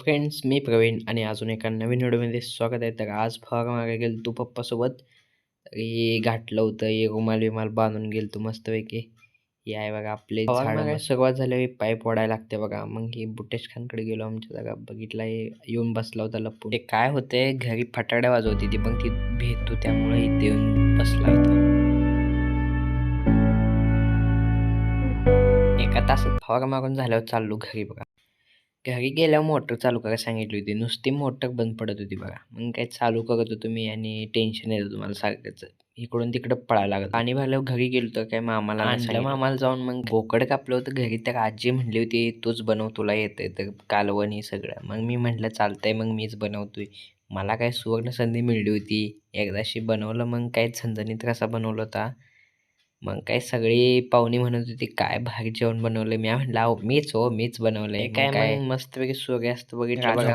Friends, मी प्रवीण आणि अजून एका नवीन व्हिडिओमध्ये स्वागत आहे. तर आज फवारा मारायला गेलतो पप्पासोबत. तरी घातलं होतं हे रुमाल-बिमाल बांधून गेलतो मस्तपैकी. हे आहे बघा आपले फवारा मारायला सुरुवात झाल्यावर पाईप ओढायला लागते बघा. मग हे बुटेश खानकडे गेलो आमच्या जागा बघितला, हे येऊन बसला होता लपून. ते काय होतंय, घरी फटाकड्या वाजवते ती, मग ती भेटतो त्यामुळे इथे येऊन बसला होता. एका तासात फवारा मारून झाल्यावर चाललो घरी बघा. घरी गेल्यावर मोटर चालू करायला सांगितली होती, नुसती मोटर बंद पडत होती बघा. मग काय चालू करत होतो मी आणि टेन्शन येतं तुम्हाला सारखंच, इकडून तिकडं पळायला लागत. पाणी भरल्यावर घरी गेलो तर काय मामाला आणलं, मामाला जाऊन मग बोकड कापलं होतं घरी. तर आजी म्हणली होती तूच बनव, तुला येतंय तर कालवण हे सगळं. मग मी म्हटलं चालतंय, मग मीच बनवतोय. मला काय सुवर्ण संधी मिळली होती, एकदाशी बनवलं. मग काय झणझणीत रसा बनवला होता. मग काय सगळी पाहुणी म्हणत होती काय भारी जेवण बनवलंय. मी म्हटलं अहो मीच बनवलंय. काय मग मस्तपैकी सूर्यास्त बघितला बघा.